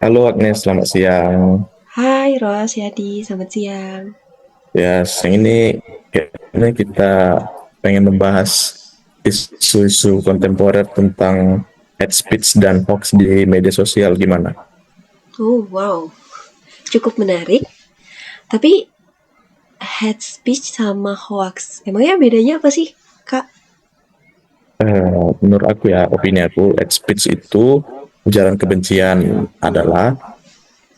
Halo Agnes, selamat siang. Hai Ros, Yadi, selamat siang. Ya, siang ini kayaknya kita pengen membahas isu-isu kontemporer tentang hate speech dan hoax di media sosial gimana? Oh wow, cukup menarik. Tapi hate speech sama hoax, emangnya bedanya apa sih, Kak? Menurut aku ya, opini aku, hate speech itu ujaran kebencian adalah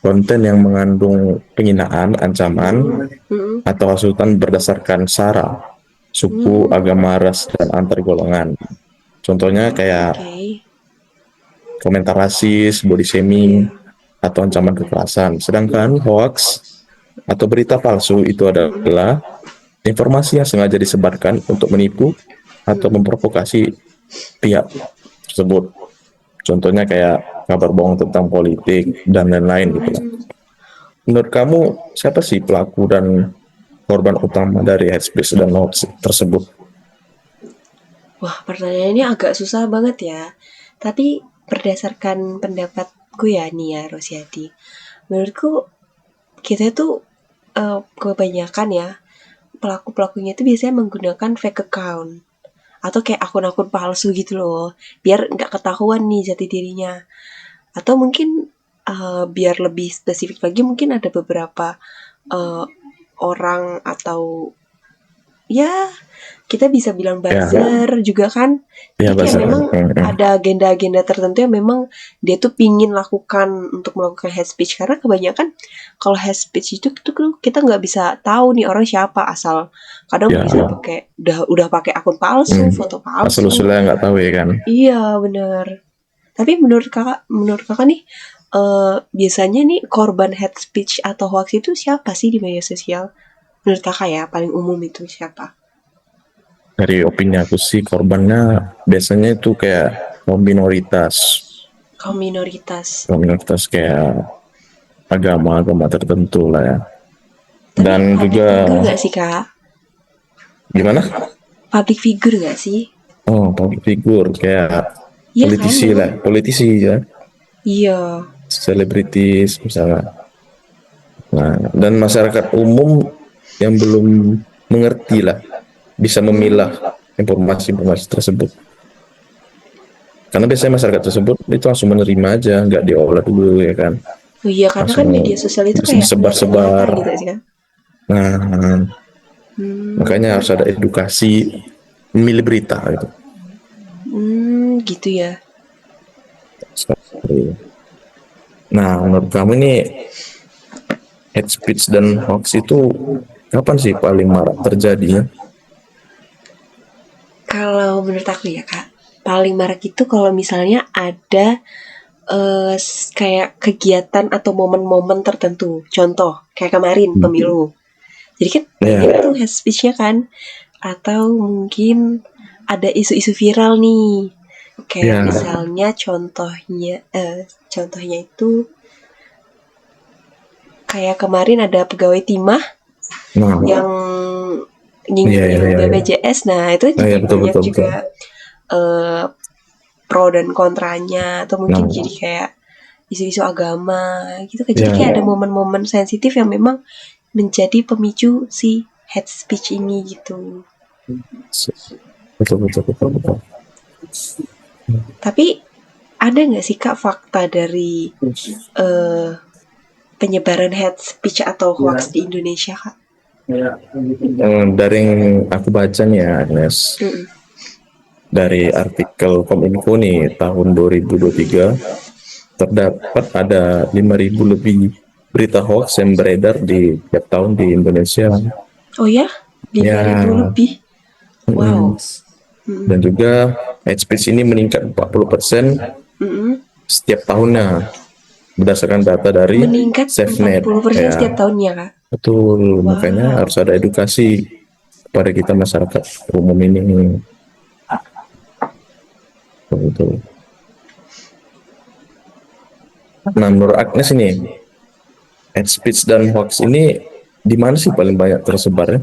konten yang mengandung penghinaan, ancaman, Mm-mm. atau hasutan berdasarkan sara, suku, Hmm, agama, ras, dan antar golongan. Contohnya kayak oke. komentar rasis, body Iya. shaming, atau ancaman kekerasan. Sedangkan hoax atau berita palsu itu Mm-mm. adalah informasi yang sengaja disebarkan untuk menipu atau Mm-mm. memprovokasi pihak tersebut. Contohnya kayak kabar bohong tentang politik dan lain-lain gitu. Hmm. Menurut kamu siapa sih pelaku dan korban utama dari hate speech dan hoax tersebut? Wah, pertanyaannya agak susah banget ya. Tapi berdasarkan pendapatku ya nih ya, Rosyadi. Menurutku kita tuh kebanyakan ya pelaku-pelakunya itu biasanya menggunakan fake account atau kayak akun-akun palsu gitu loh, biar nggak ketahuan nih jati dirinya. Atau mungkin biar lebih spesifik lagi, mungkin ada beberapa eh, orang atau ya kita bisa bilang Ya, buzzer juga kan. ya Jadi kayak buzzer. memang ada agenda-agenda tertentu yang memang dia tuh pingin lakukan untuk melakukan hate speech, karena kebanyakan kalau hate speech itu tuh kita nggak bisa tahu nih orang siapa, asal kadang Ya, bisa pakai udah pakai akun palsu, foto asal palsu. usulnya nggak tahu ya kan. Iya, bener. Tapi menurut kakak nih, biasanya nih korban hate speech atau hoax itu siapa sih di media sosial? Menurut kakak ya, paling umum itu siapa? Dari opini aku sih korbannya biasanya itu kayak kaum minoritas, Kaum minoritas. kaum minoritas kayak agama tertentu lah ya. Tapi Dan public juga figure gak sih, Kak? gimana? Public figure gak sih? Oh, public figure kayak Iya kan, politisi memang. lah, politisi ya, Iya. selebritis misalnya. Nah, dan masyarakat umum yang belum mengerti lah, bisa memilah Hmm. informasi-informasi tersebut. Karena biasanya masyarakat tersebut itu langsung menerima aja, nggak diolah dulu ya kan, Oh iya, karena langsung kan media sosial itu kayak nyata-nyata disebar-sebar. gitu sih, Kak. Nah, makanya Hmm. harus ada edukasi memilih berita gitu. Hmm, gitu ya. Nah, menurut kamu ini hate speech dan hoax itu kapan sih paling marak terjadinya? Kalau menurut aku ya, Kak, paling marak itu kalau misalnya ada kayak kegiatan atau momen-momen tertentu. Contoh, kayak kemarin pemilu. Jadi kan Ya, banyak tuh head speech-nya kan. Atau mungkin ada isu-isu viral nih. Kayak ya, misalnya contohnya itu kayak kemarin ada pegawai timah nah, yang iya, iya, nyinggung iya, iya. BPJS. Nah, itu Nah, jadi ya betul, banyak betul, betul. juga eh, pro dan kontranya, atau mungkin Nah, jadi kayak isu-isu agama gitu kan. Jadi ya, kayak ada momen-momen sensitif yang memang menjadi pemicu si hate speech ini gitu. betul, betul, betul, betul. Tapi ada nggak sih, Kak, fakta dari eh, penyebaran hate speech atau hoax di Indonesia, Kak? Dari yang aku baca nih ya, Agnes, Mm-mm. dari artikel Kominfo nih tahun 2023 terdapat ada 5.000 lebih berita hoax yang beredar di tiap tahun di Indonesia. Oh ya, 5.000 Ya, lebih. mm, Wow. Mm-mm. dan juga hate speech ini meningkat 40% Mm-mm. setiap tahunnya berdasarkan data dari Meningkat SafeNet 40% setiap ya. tahunnya, Kak. Betul, makanya Wow. harus ada edukasi kepada kita masyarakat umum ini. Betul. Nah, menurut Agnes ini, hate speech dan hoax ini di mana sih paling banyak tersebar ya?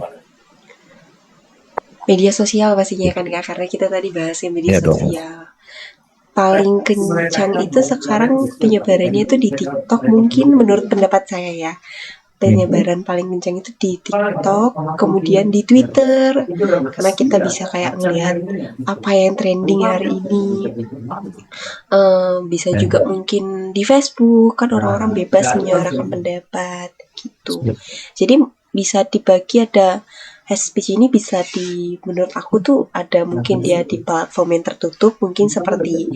Media sosial pastinya kan, Kak, karena kita tadi bahasnya media Ya dong. sosial. paling kencang itu sekarang penyebarannya itu di TikTok, mungkin menurut pendapat saya ya. Penyebaran paling kencang itu di TikTok, kemudian di Twitter, karena kita bisa kayak ngelihat apa yang trending hari ini. Bisa juga mungkin di Facebook, kan orang-orang bebas menyuarakan pendapat gitu. Jadi bisa dibagi, ada hate speech ini bisa menurut aku tuh ada mungkin dia di platform yang tertutup, mungkin seperti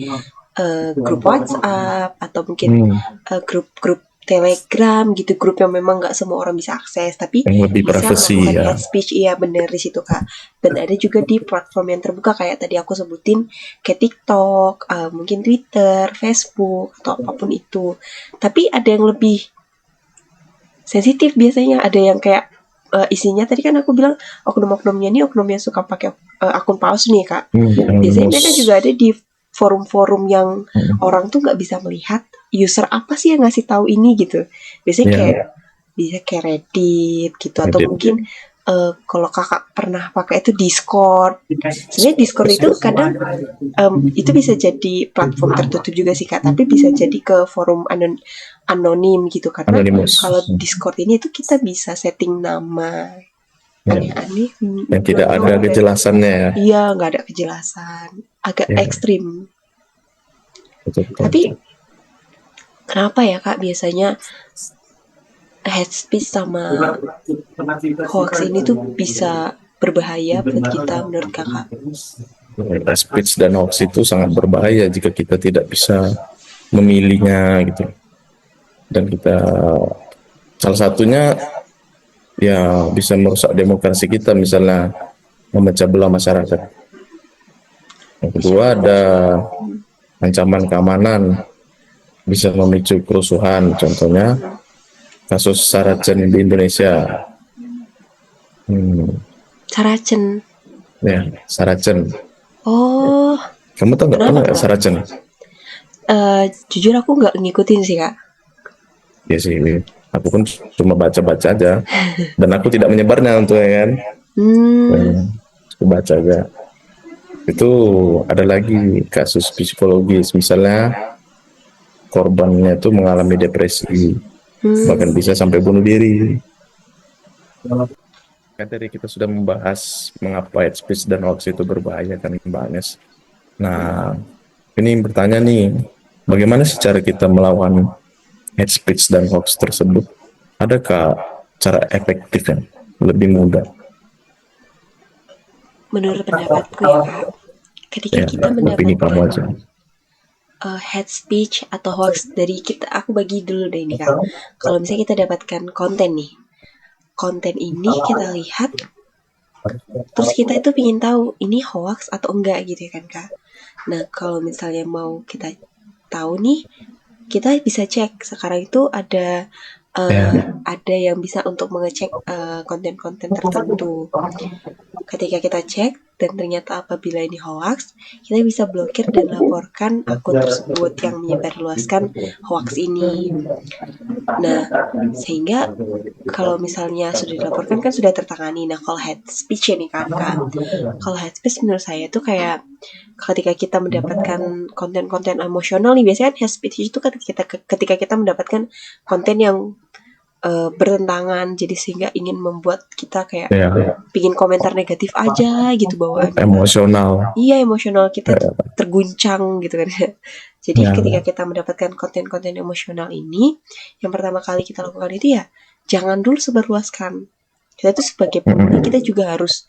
grup WhatsApp atau mungkin grup-grup Telegram gitu, grup yang memang nggak semua orang bisa akses, tapi yang lebih bisa privasi melakukan ya. hate speech. Iya bener di situ Kak. Dan ada juga di platform yang terbuka kayak tadi aku sebutin, kayak TikTok, mungkin Twitter, Facebook atau apapun itu. Tapi ada yang lebih sensitif biasanya, ada yang kayak isinya tadi kan aku bilang oknum-oknumnya ini oknum yang suka pakai akun palsu nih Kak. Biasanya mereka juga ada di forum-forum yang orang tuh nggak bisa melihat user apa sih yang ngasih tahu ini gitu. Biasanya kayak bisa kayak Reddit gitu, atau mungkin kalau kakak pernah pakai itu Discord. Sebenarnya Discord itu kadang itu bisa jadi platform tertutup juga sih Kak, tapi bisa jadi ke forum anonim gitu, karena Anonymous. kalau Discord ini itu kita bisa setting nama aneh-aneh yang tidak ada kejelasannya ya. Iya, nggak ada kejelasan, agak ekstrim. Betul. Tapi kenapa ya Kak biasanya hate speech sama hoax ini tuh bisa berbahaya buat kita menurut Kakak? Hate speech dan hoax itu sangat berbahaya jika kita tidak bisa memilihnya gitu. Dan kita salah satunya ya bisa merusak demokrasi kita, misalnya memecah belah masyarakat. Yang kedua ada ancaman keamanan, bisa memicu kerusuhan, contohnya kasus Saracen di Indonesia. Saracen. Ya, Saracen. Oh, kamu tahu nggak pernah Saracen? Jujur aku nggak ngikutin sih Kak. Ya sih, aku pun cuma baca-baca aja, dan aku tidak menyebarnya untuk ya kan. Aku baca aja. Itu ada lagi kasus psikologis, misalnya korbannya itu mengalami depresi, bahkan bisa sampai bunuh diri. Kan tadi kita sudah membahas mengapa hate speech dan hoax itu berbahaya kan Mbak Agnes. Nah, ini bertanya nih, bagaimana sih cara kita melawan hate speech dan hoax tersebut? Adakah cara efektif yang lebih mudah? Menurut pendapatku ya Kak, ketika kita mendapatkan hate speech atau hoax dari kita, aku bagi dulu deh ini Kak. Kalau misalnya kita dapatkan konten nih, konten ini kita lihat, terus kita itu ingin tahu ini hoax atau enggak gitu ya kan Kak. Nah kalau misalnya mau kita tahu nih, kita bisa cek sekarang itu ada yang bisa untuk mengecek konten-konten tertentu. Ketika kita cek dan ternyata apabila ini hoax, kita bisa blokir dan laporkan akun tersebut yang menyebarluaskan hoax ini. Nah, sehingga kalau misalnya sudah dilaporkan kan sudah tertangani. Nah, kalau hate speech ini kan kalau hate speech menurut saya itu kayak ketika kita mendapatkan konten-konten emosional nih, biasanya hate speech itu ketika kita mendapatkan konten yang bertentangan, jadi sehingga ingin membuat kita kayak pingin komentar negatif aja gitu bawaannya. Emosional. Iya, emosional kita terguncang gitu kan. Jadi ketika kita mendapatkan konten-konten emosional ini, yang pertama kali kita lakukan itu ya jangan dulu sebarluaskan. Kita itu sebagai pengguna, kita juga harus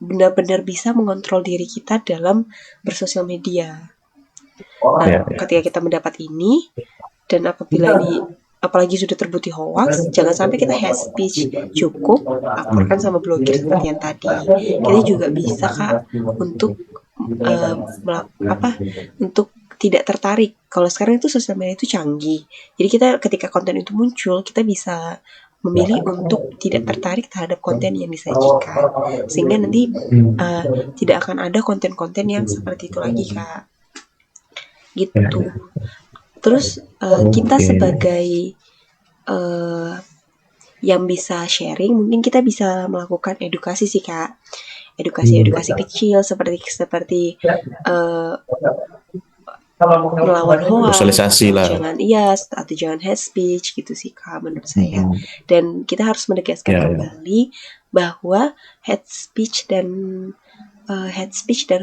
benar-benar bisa mengontrol diri kita dalam bersosial media. Nah, ketika kita mendapat ini, dan apabila ini apalagi sudah terbukti hoax, jangan sampai kita hate speech, cukup laporkan sama blokir seperti yang tadi. Kita juga bisa Kak untuk untuk tidak tertarik. Kalau sekarang itu sosial media itu canggih, jadi kita ketika konten itu muncul, kita bisa memilih untuk tidak tertarik terhadap konten yang disajikan, sehingga nanti tidak akan ada konten-konten yang seperti itu lagi Kak. Gitu. Terus kita sebagai yang bisa sharing, mungkin kita bisa melakukan edukasi sih Kak. Edukasi kecil seperti melawan hoax Sosialisasi atau lah. jangan atau jangan hate speech gitu sih Kak menurut saya. Mm-mm. Dan kita harus menegaskan Ya, ya. kembali bahwa hate speech dan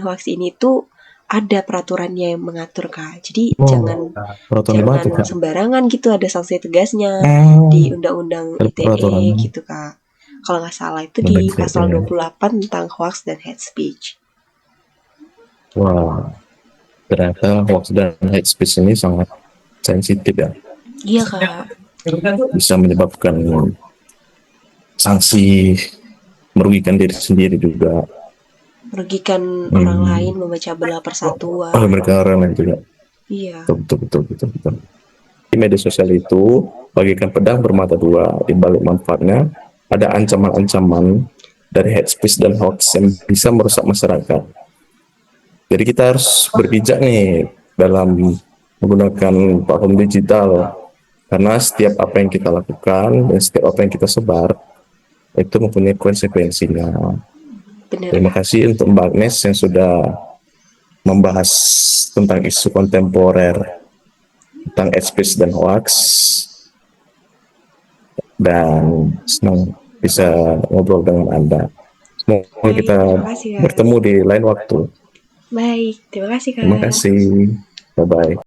hoax ini tuh ada peraturannya yang mengatur Kak. Jadi jangan Peraturan di mana tuh, Kak? sembarangan gitu, ada sanksi tegasnya di Undang-Undang Ada ITE peraturannya. gitu Kak. Kalau nggak salah itu di Undang-Undang pasal ITE. 28 tentang hoax dan hate speech. Wah, ternyata hoax dan hate speech ini sangat sensitif ya. Iya Kak. Bisa menyebabkan sanksi, merugikan diri sendiri juga. Merugikan orang lain, memecah belah persatuan. Mereka orang lain juga. Iya. Betul. Di media sosial itu bagaikan pedang bermata dua. Di balik manfaatnya ada ancaman-ancaman dari hate speech dan hoax yang bisa merusak masyarakat. Jadi kita harus berbijak nih dalam menggunakan platform digital, karena setiap apa yang kita lakukan dan setiap apa yang kita sebar itu mempunyai konsekuensinya. Benar Terima Kak. kasih untuk Mbak Agnes yang sudah membahas tentang isu kontemporer tentang hate speech dan hoax, dan senang bisa ngobrol dengan Anda. Semoga Baik, kita terima kasih Kak. bertemu di lain waktu. Baik, terima kasih Kak. Terima kasih. Bye-bye.